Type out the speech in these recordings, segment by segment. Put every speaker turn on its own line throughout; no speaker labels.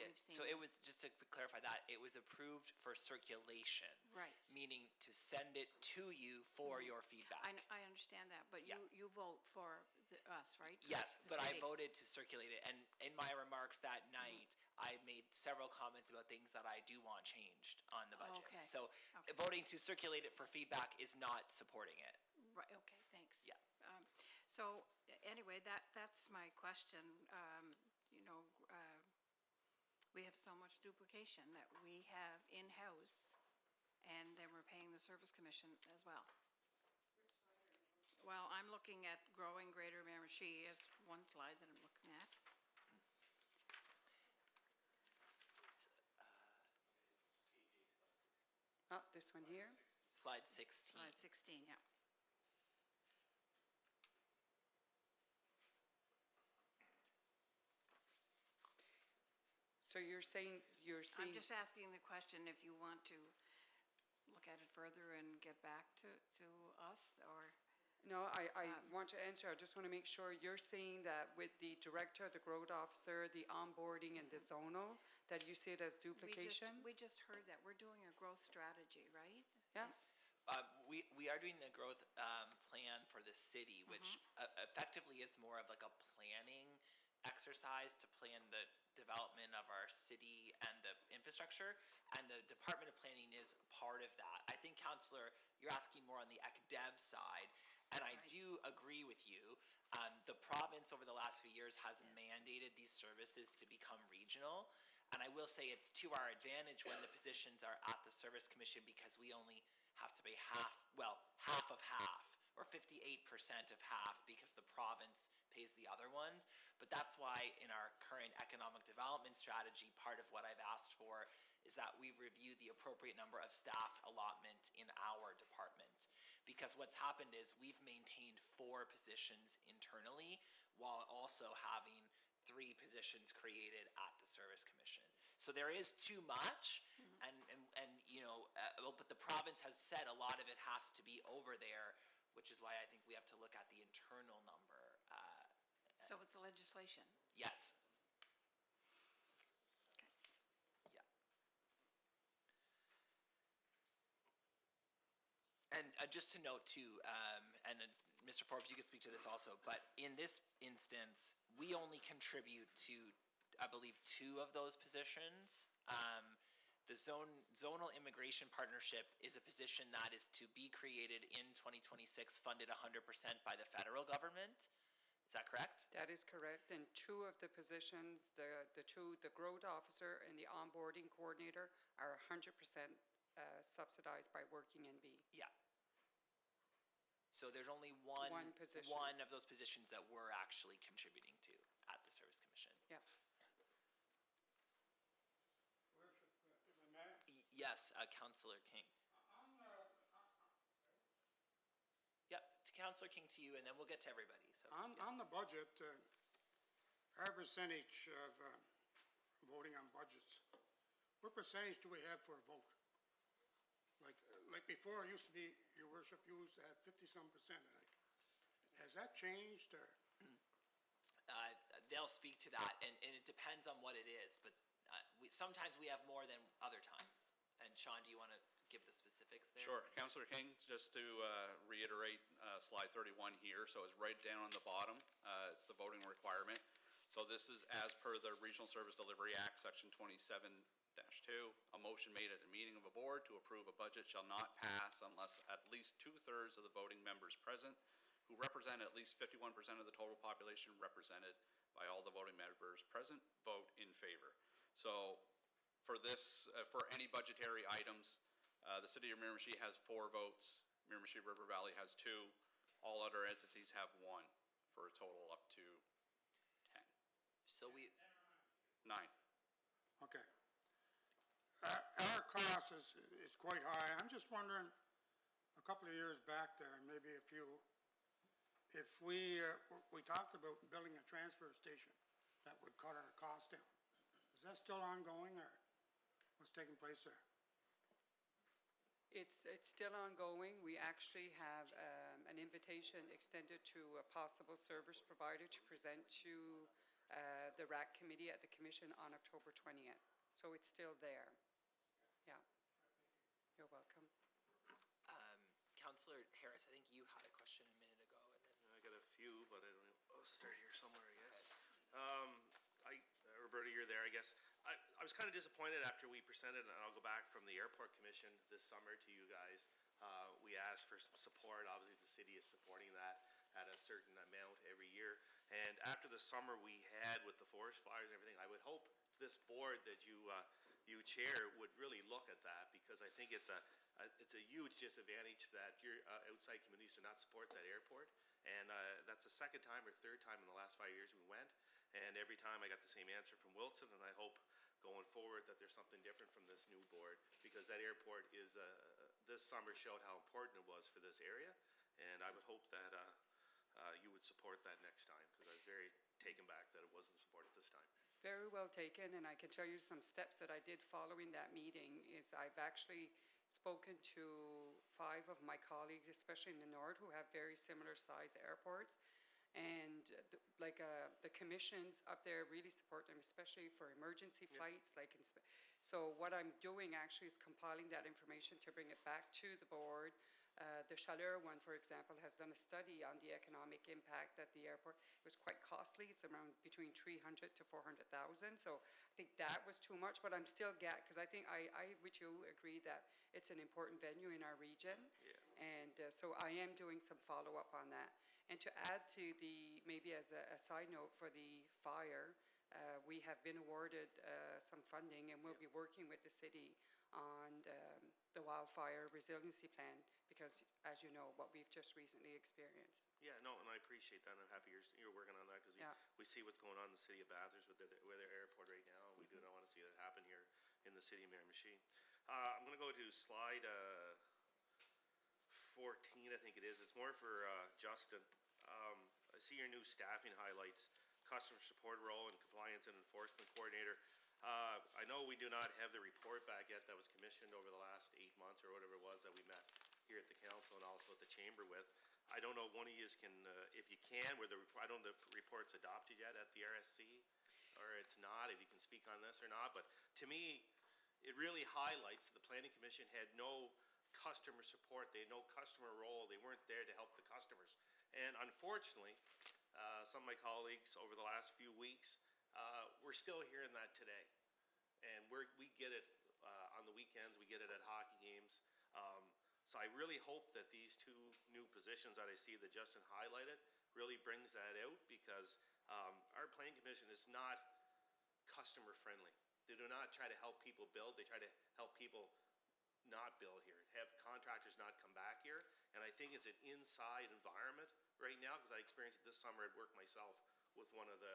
we've seen.
So it was, just to clarify that, it was approved for circulation.
Right.
Meaning to send it to you for your feedback.
I understand that, but
Yeah.
you vote for us, right?
Yes,
The
but I
city.
voted to circulate it, and in my remarks that night, I made several comments about things that I do want changed on the budget.
Okay.
So
Okay.
voting to circulate it for feedback is not supporting it.
Right, okay, thanks.
Yeah.
So anyway, that's my question. You know, we have so much duplication that we have in-house, and then we're paying the service commission as well. Well, I'm looking at growing Greater Miramichi as one slide that I'm looking at.
Oh, this one here?
Slide 16.
Slide 16, yeah.
So you're saying,
I'm just asking the question if you want to look at it further and get back to us, or?
No, I want to answer. I just want to make sure you're saying that with the director, the growth officer, the onboarding and the zonal, that you see it as duplication?
We just heard that. We're doing a growth strategy, right?
Yes.
We are doing the growth plan for the city, which effectively is more of like a planning exercise to plan the development of our city and the infrastructure, and the Department of Planning is part of that. I think, Councillor, you're asking more on the ECDEV side, and I do agree with you. The province over the last few years has mandated these services to become regional, and I will say it's to our advantage when the positions are at the Service Commission, because we only have to pay half of half, or 58% of half, because the province pays the other ones. But that's why in our current economic development strategy, part of what I've asked for is that we review the appropriate number of staff allotment in our department. Because what's happened is we've maintained 4 positions internally while also having 3 positions created at the Service Commission. So there is too much, and you know, but the province has said a lot of it has to be over there, which is why I think we have to look at the internal number.
So it's the legislation.
Yes.
Okay.
Yeah. And just to note too, and Mr. Forbes, you could speak to this also, but in this instance, we only contribute to, I believe, 2 of those positions. The zonal immigration partnership is a position that is to be created in 2026, funded 100% by the federal government. Is that correct?
That is correct. And 2 of the positions, the growth officer and the onboarding coordinator, are 100% subsidized by Working NB.
Yeah. So there's only one
position.
One of those positions that we're actually contributing to at the Service Commission.
Yeah.
Yes, Councillor King. Yep, to Councillor King, to you, and then we'll get to everybody. So
on the budget, our percentage of voting on budgets, what percentage do we have for a vote? Like before, it used to be, Your Worship, you used to have 50-some%. Has that changed, or?
they'll speak to that, and it depends on what it is, but sometimes we have more than other times. And Sean, do you want to give the specifics there?
Sure. Councillor King, just to reiterate slide 31 here, so it's right down on the bottom. It's the voting requirement. So this is as per the Regional Service Delivery Act, section 27-2. A motion made at a meeting of a board to approve a budget shall not pass unless at least 2/3 of the voting members present, who represent at least 51% of the total population represented by all the voting members present, vote in favor. So for this, for any budgetary items, the City of Miramichi has 4 votes, Miramichi River Valley has 2, all other entities have 1, for a total up to 10.
So
9.
Okay. Our cost is quite high. I'm just wondering, a couple of years back there, maybe a few, if we talked about building a transfer station that would cut our costs down. Is that still ongoing, or what's taking place there?
It's still ongoing. We actually have an invitation extended to a possible service provider to present to the RAC committee at the commission on October 20th. So it's still there. Yeah. You're welcome.
Councillor Harris, I think you had a question a minute ago, and then
I got a few, but I'll start here somewhere, I guess. Roberta, you're there, I guess. I was kind of disappointed after we presented, and I'll go back from the Airport Commission this summer to you guys. We asked for some support. Obviously, the city is supporting that at a certain amount every year. And after the summer we had with the forest fires and everything, I would hope this board that you chair would really look at that, because I think it's a huge disadvantage that your outside communities do not support that airport. And that's the second time or third time in the last 5 years we went. And every time I got the same answer from Wilson, and I hope going forward that there's something different from this new board, because that airport is, this summer showed how important it was for this area. And I would hope that you would support that next time, because I was very taken back that it wasn't supported this time.
Very well taken, and I can tell you some steps that I did following that meeting is I've actually spoken to 5 of my colleagues, especially in the north, who have very similar size airports. And the commissions up there really support them, especially for emergency flights. So what I'm doing actually is compiling that information to bring it back to the board. The Chaleur one, for example, has done a study on the economic impact at the airport. It was quite costly. It's around between 300 to 400,000. So I think that was too much, but I'm still because I think I with you agree that it's an important venue in our region.
Yeah.
And so I am doing some follow-up on that. And to add to maybe as a side note for the fire, we have been awarded some funding, and we'll be working with the city on the wildfire resiliency plan, because as you know, what we've just recently experienced.
Yeah, no, and I appreciate that, and I'm happy you're working on that, because we see what's going on in the city of Bathurst with their airport right now, and we do not want to see that happen here in the city of Miramichi. I'm going to go to slide 14, I think it is. It's more for Justin. I see your new staffing highlights, customer support role and compliance and enforcement coordinator. I know we do not have the report back yet that was commissioned over the last 8 months or whatever it was that we met here at the council and also at the chamber with. I don't know if one of you can, if you can, I don't know if the report's adopted yet at the RSC or it's not, if you can speak on this or not. But to me, it really highlights the Planning Commission had no customer support. They had no customer role. They weren't there to help the customers. And unfortunately, some of my colleagues over the last few weeks, we're still hearing that today. And we get it on the weekends. We get it at hockey games. So I really hope that these 2 new positions that I see that Justin highlighted really brings that out, because our Planning Commission is not customer friendly. They do not try to help people build. They try to help people not build here, have contractors not come back here. And I think it's an inside environment right now, because I experienced it this summer at work myself with one of the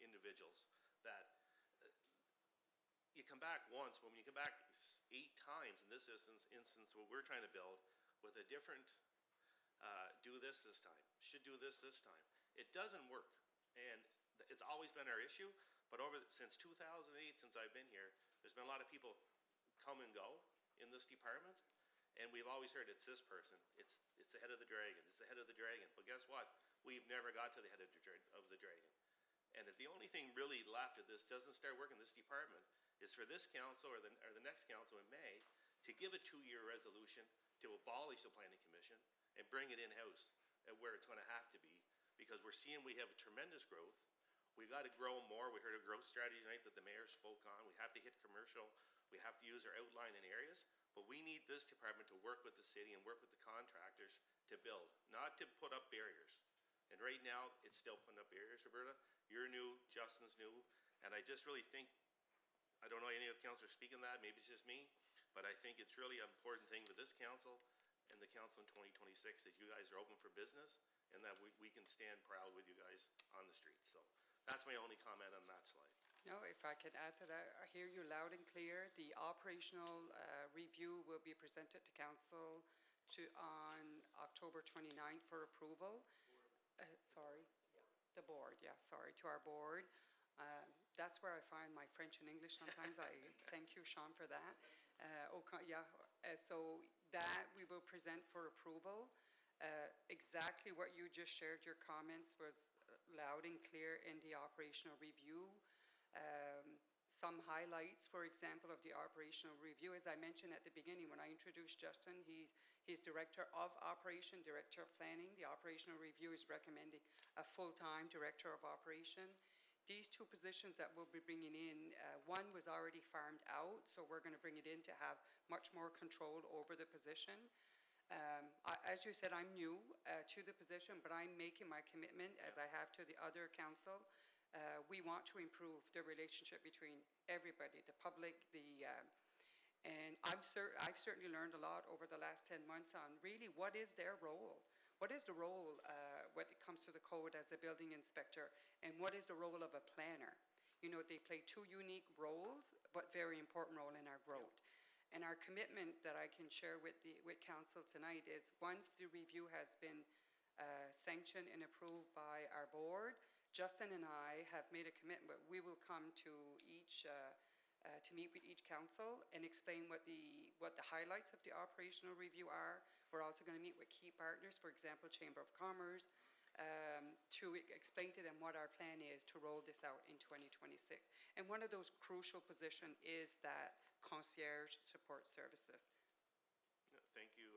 individuals that you come back once, when you come back 8 times in this instance what we're trying to build with a different do this time, should do this time. It doesn't work, and it's always been our issue. But since 2008, since I've been here, there's been a lot of people come and go in this department, and we've always heard it's this person, it's the head of the dragon, it's the head of the dragon. But guess what? We've never got to the head of the dragon. And if the only thing really left if this doesn't start working, this department, is for this council or the next council in May to give a 2-year resolution to abolish the Planning Commission and bring it in-house at where it's going to have to be, because we're seeing we have a tremendous growth. We got to grow more. We heard a growth strategy tonight that the mayor spoke on. We have to hit commercial. We have to use our outline in areas, but we need this department to work with the city and work with the contractors to build, not to put up barriers. And right now, it's still putting up barriers, Roberta. You're new, Justin's new, and I just really think, I don't know any of the councillors speaking that, maybe it's just me, but I think it's really an important thing for this council and the council in 2026 that you guys are open for business and that we can stand proud with you guys on the streets. So that's my only comment on that slide.
No, if I could add to that, I hear you loud and clear. The operational review will be presented to council on October 29th for approval. The board, to our board. That's where I find my French and English sometimes. I thank you, Sean, for that. So that we will present for approval. Exactly what you just shared, your comments was loud and clear in the operational review. Some highlights, for example, of the operational review, as I mentioned at the beginning when I introduced Justin, he's Director of Operation, Director of Planning. The operational review is recommending a full-time Director of Operation. These two positions that we'll be bringing in, one was already farmed out, so we're going to bring it in to have much more control over the position. As you said, I'm new to the position, but I'm making my commitment, as I have to the other council. We want to improve the relationship between everybody, the public, and I've certainly learned a lot over the last 10 months on really what is their role. What is the role when it comes to the code as a building inspector, and what is the role of a planner? You know, they play two unique roles, but very important role in our growth. And our commitment that I can share with council tonight is once the review has been sanctioned and approved by our board, Justin and I have made a commitment. We will come to meet with each council and explain what the highlights of the operational review are. We're also going to meet with key partners, for example, Chamber of Commerce, to explain to them what our plan is to roll this out in 2026. And one of those crucial positions is that concierge support services.
Yeah, thank you.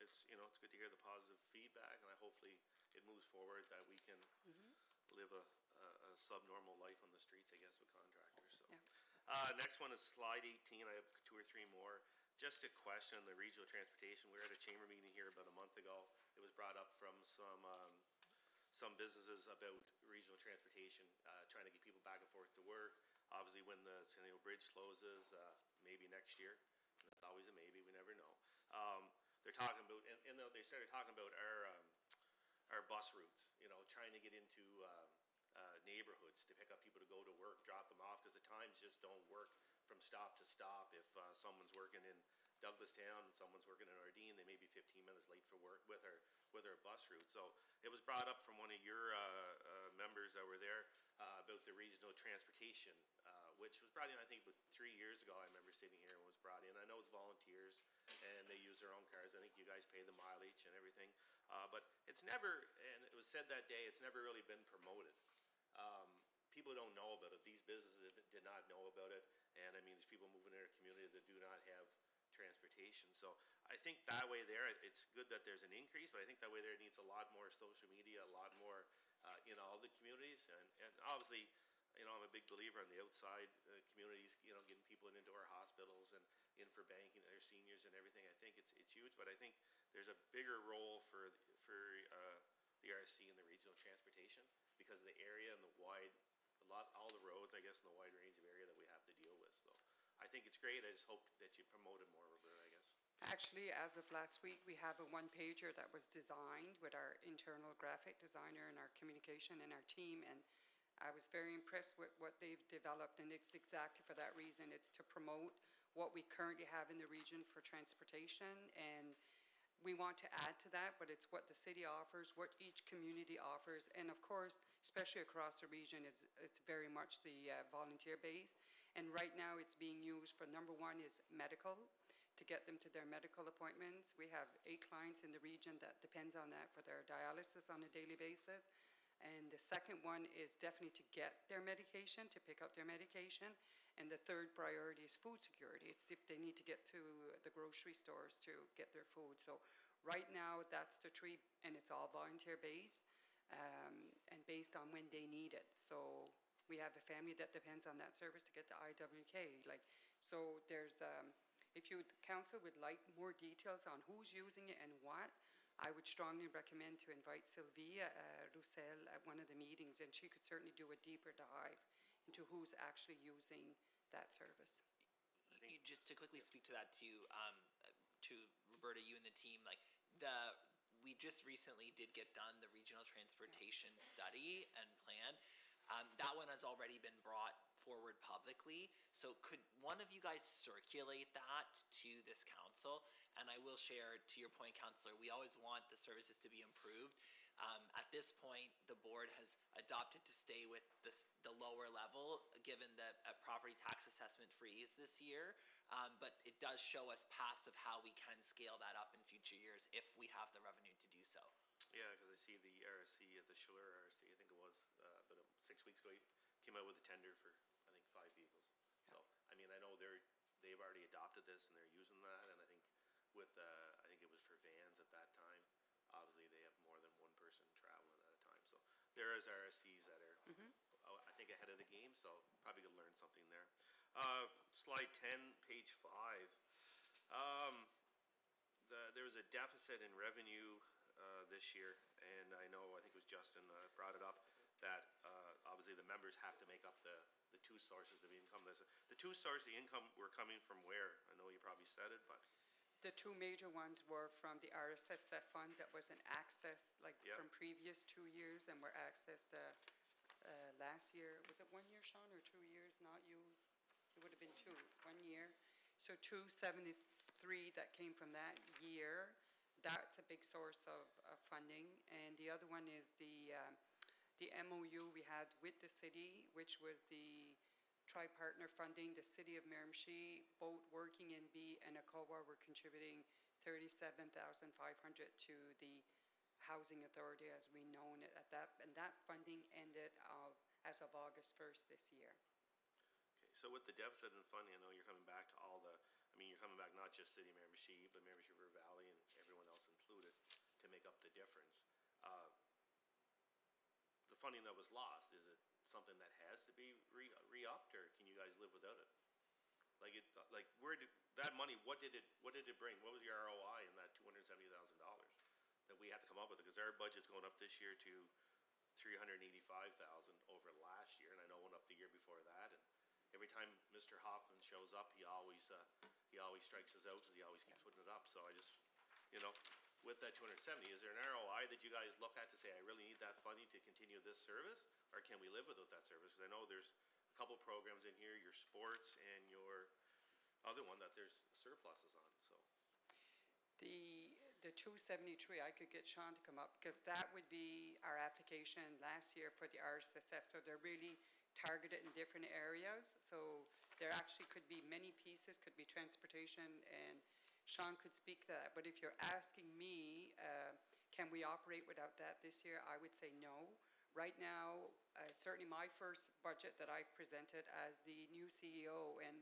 It's good to hear the positive feedback, and hopefully it moves forward that we can live a subnormal life on the streets, I guess, with contractors. So, next one is slide 18. I have 2 or 3 more. Just a question on the regional transportation. We were at a chamber meeting here about a month ago. It was brought up from some businesses about regional transportation, trying to get people back and forth to work. Obviously, when the Centennial Bridge closes, maybe next year. That's always a maybe. We never know. They're talking about, and they started talking about our bus routes, trying to get into neighborhoods to pick up people to go to work, drop them off, because the times just don't work from stop to stop. If someone's working in Douglastown and someone's working in Ardene, they may be 15 minutes late for work with our bus route. So it was brought up from one of your members that were there about the regional transportation, which was brought in, I think, 3 years ago. I remember sitting here and was brought in. I know it's volunteers and they use their own cars. I think you guys pay the mileage and everything. But it's never, and it was said that day, it's never really been promoted. People don't know about it. These businesses did not know about it. And I mean, there's people moving in our community that do not have transportation. So I think that way there, it's good that there's an increase, but I think that way there needs a lot more social media, a lot more in all the communities. And obviously, I'm a big believer on the outside communities, getting people into our hospitals and in for banking, their seniors and everything. I think it's huge, but I think there's a bigger role for the RC and the regional transportation because of the area and all the roads, I guess, and the wide range of area that we have to deal with. So I think it's great. I just hope that you promote it more, Roberta, I guess.
Actually, as of last week, we have a one-pager that was designed with our internal graphic designer and our communication and our team, and I was very impressed with what they've developed, and it's exactly for that reason. It's to promote what we currently have in the region for transportation, and we want to add to that, but it's what the city offers, what each community offers, and of course, especially across the region, it's very much the volunteer base. And right now, it's being used for number 1 is medical, to get them to their medical appointments. We have 8 clients in the region that depends on that for their dialysis on a daily basis. And the second one is definitely to get their medication, to pick up their medication. And the third priority is food security. It's if they need to get to the grocery stores to get their food. So right now, that's the 3, and it's all volunteer-based and based on when they need it. So we have a family that depends on that service to get to IWK. So there's, if the council would like more details on who's using it and what, I would strongly recommend to invite Sylvia Roussel at one of the meetings, and she could certainly do a deeper dive into who's actually using that service.
Just to quickly speak to that to Roberta, you and the team, we just recently did get done the regional transportation study and plan. That one has already been brought forward publicly. So could one of you guys circulate that to this council? And I will share, to your point, Councillor, we always want the services to be improved. At this point, the board has adopted to stay with the lower level, given that a property tax assessment freeze this year. But it does show us paths of how we can scale that up in future years if we have the revenue to do so.
Yeah, because I see the RSC, the Schiller RSC, I think it was, about 6 weeks ago, came out with a tender for, I think, 5 vehicles. So, I mean, I know they've already adopted this and they're using that, and I think with, I think it was for vans at that time. Obviously, they have more than one person traveling at a time, so there is RSCs that are, I think, ahead of the game, so probably gonna learn something there. Slide 10, page 5. There was a deficit in revenue this year, and I know, I think it was Justin brought it up, that obviously the members have to make up the two sources of income. The two sources of income were coming from where? I know you probably said it, but
The two major ones were from the RSSF fund that was in access, like
Yeah.
from previous 2 years, and were accessed last year. Was it 1 year, Sean, or 2 years not used? It would have been 1 year. So 273 that came from that year, that's a big source of funding. And the other one is the MOU we had with the city, which was the tri-partner funding. The city of Miramichi, both Working NB and ACOA were contributing 37,500 to the housing authority as we known it at that, and that funding ended as of August 1st this year.
okay, so with the deficit in funding, I know you're coming back to you're coming back not just City of Miramichi, but Miramichi River Valley and everyone else included to make up the difference. The funding that was lost, is it something that has to be re-upped, or can you guys live without it? Where did that money? What did it bring? What was your ROI in that $270,000 that we have to come up with? Because our budget's going up this year to $385,000 over last year, and I know it went up the year before that. And every time Mr. Hoffman shows up, he always strikes us out because he always keeps putting it up. So I just, with that 270, is there an ROI that you guys look at to say, I really need that funding to continue this service, or can we live without that service? Because I know there's a couple programs in here, your sports and your other one that there's surpluses on, so.
The 273, I could get Sean to come up, because that would be our application last year for the RSSF. So they're really targeted in different areas. So there actually could be many pieces, could be transportation, and Sean could speak to that. But if you're asking me, can we operate without that this year, I would say no. Right now, certainly my first budget that I've presented as the new CEO, and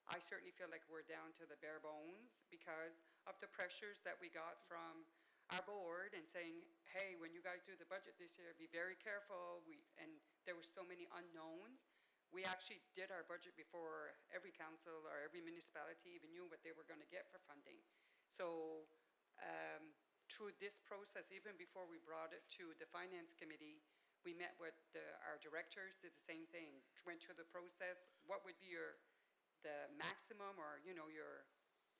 I certainly feel like we're down to the bare bones because of the pressures that we got from our board and saying, hey, when you guys do the budget this year, be very careful. And there were so many unknowns. We actually did our budget before every council or every municipality even knew what they were going to get for funding. So through this process, even before we brought it to the Finance Committee, we met with our directors, did the same thing, went through the process. What would be the maximum, or your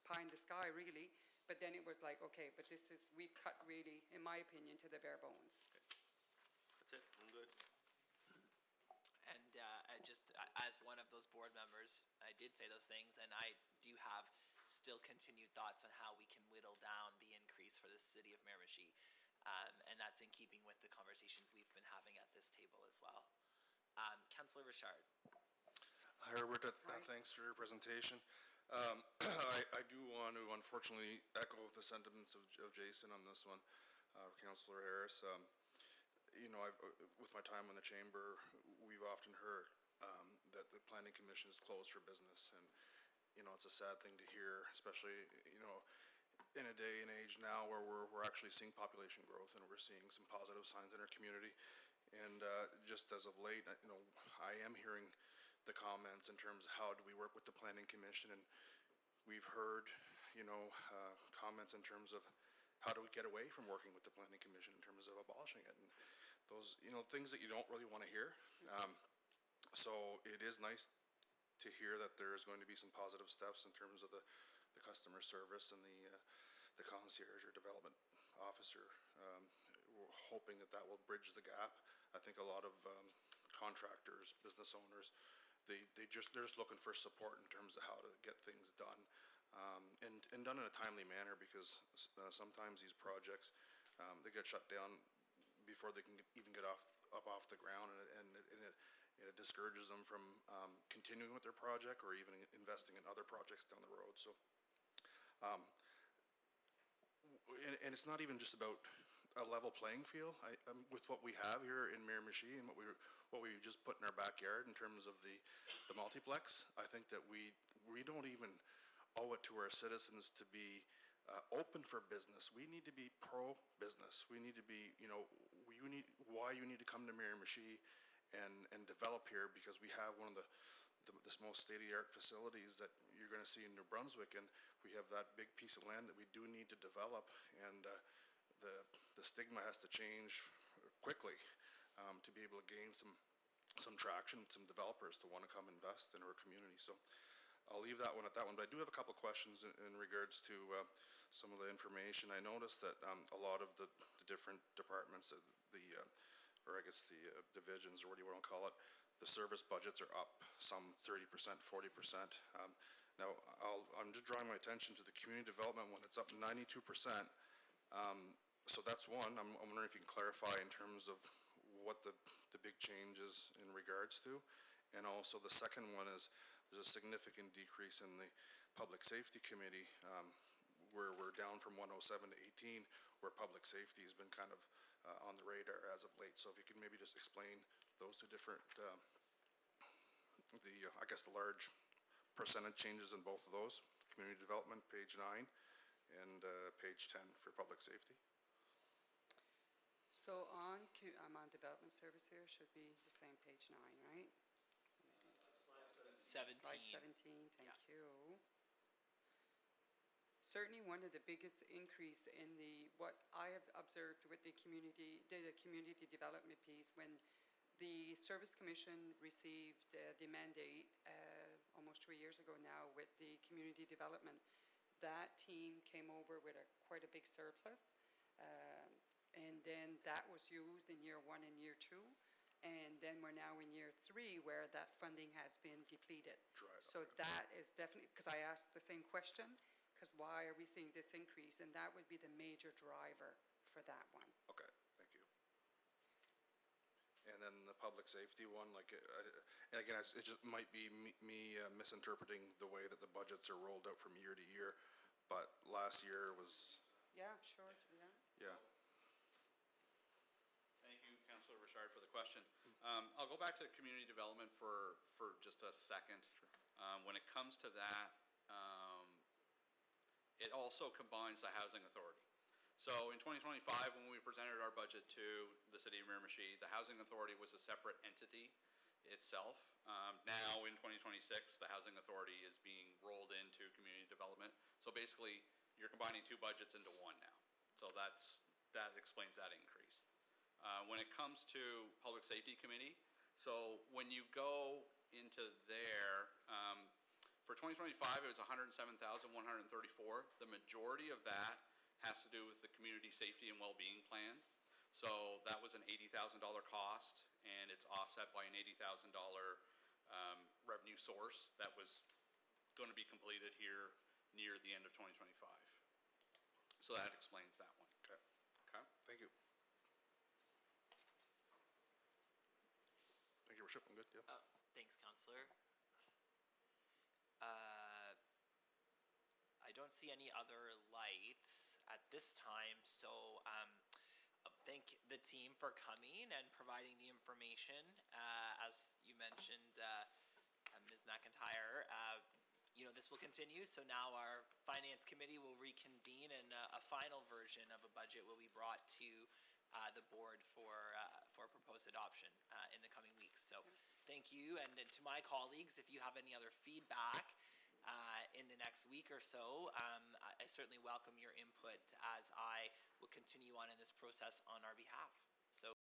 pie in the sky really? But then it was like, okay, but we've cut really, in my opinion, to the bare bones.
That's it, I'm good.
And as one of those board members, I did say those things, and I do have still continued thoughts on how we can whittle down the increase for the city of Miramichi. And that's in keeping with the conversations we've been having at this table as well. Councillor Richard.
Hi, Herbert. Thanks for your presentation. I do want to unfortunately echo the sentiments of Jason on this one, Councillor Harris. With my time in the chamber, we've often heard that the Planning Commission is closed for business, and it's a sad thing to hear, especially in a day and age now where we're actually seeing population growth and we're seeing some positive signs in our community. And just as of late, I am hearing the comments in terms of how do we work with the Planning Commission, and we've heard, comments in terms of how do we get away from working with the Planning Commission in terms of abolishing it, and those, things that you don't really want to hear. So it is nice to hear that there's going to be some positive steps in terms of the customer service and the concierge or development officer. We're hoping that will bridge the gap. I think a lot of contractors, business owners, they're just looking for support in terms of how to get things done, and done in a timely manner, because sometimes these projects they get shut down before they can even get up off the ground, and it discourages them from continuing with their project or even investing in other projects down the road. So, and it's not even just about a level playing field. With what we have here in Miramichi and what we just put in our backyard in terms of the multiplex, I think that we don't even owe it to our citizens to be open for business. We need to be pro-business. We need to be, why you need to come to Miramichi and develop here, because we have one of the most state-of-the-art facilities that you're going to see in New Brunswick, and we have that big piece of land that we do need to develop, and the stigma has to change quickly to be able to gain some traction, some developers to want to come invest in our community. So I'll leave that one at that one, but I do have a couple questions in regards to some of the information. I noticed that a lot of the different departments, or I guess the divisions, or what do you want to call it, the service budgets are up some 30%, 40%. Now, I'm just drawing my attention to the community development one. It's up 92%. So that's one. I'm wondering if you can clarify in terms of what the big change is in regards to. And also the second one is there's a significant decrease in the Public Safety Committee, where we're down from 107 to 18, where public safety has been kind of on the radar as of late. So if you could maybe just explain those two different, I guess the large percentage changes in both of those, community development, page 9, and page 10 for public safety.
So I'm on development service here, should be the same page 9, right?
17.
Slide 17, thank you. Certainly one of the biggest increase in what I have observed with the community development piece, when the Service Commission received the mandate almost 3 years ago now with the community development, that team came over with quite a big surplus, and then that was used in year 1 and year 2. And then we're now in year 3 where that funding has been depleted. So that is definitely, because I asked the same question, because why are we seeing this increase? And that would be the major driver for that one.
Okay, thank you. And then the public safety one, and again, it just might be me misinterpreting the way that the budgets are rolled out from year to year, but last year was...
Yeah, sure, yeah.
Yeah.
Thank you, Councillor Richard, for the question. I'll go back to community development for just a second. When it comes to that, it also combines the housing authority. So in 2025, when we presented our budget to the city of Miramichi, the housing authority was a separate entity itself. Now in 2026, the housing authority is being rolled into community development. So basically, you're combining two budgets into one now. So that explains that increase. When it comes to Public Safety Committee, so when you go into there, for 2025, it was 107,134. The majority of that has to do with the Community Safety and Wellbeing Plan. So that was an $80,000 cost, and it's offset by an $80,000 revenue source that was going to be completed here near the end of 2025. So that explains that one.
Okay. Okay, thank you. Thank you, Worship. I'm good, yeah.
Thanks, Councillor. I don't see any other lights at this time, so thank the team for coming and providing the information. As you mentioned, Ms. McIntyre, this will continue, so now our Finance Committee will reconvene and a final version of a budget will be brought to the board for proposed adoption in the coming weeks. So thank you, and to my colleagues, if you have any other feedback in the next week or so, I certainly welcome your input as I will continue on in this process on our behalf.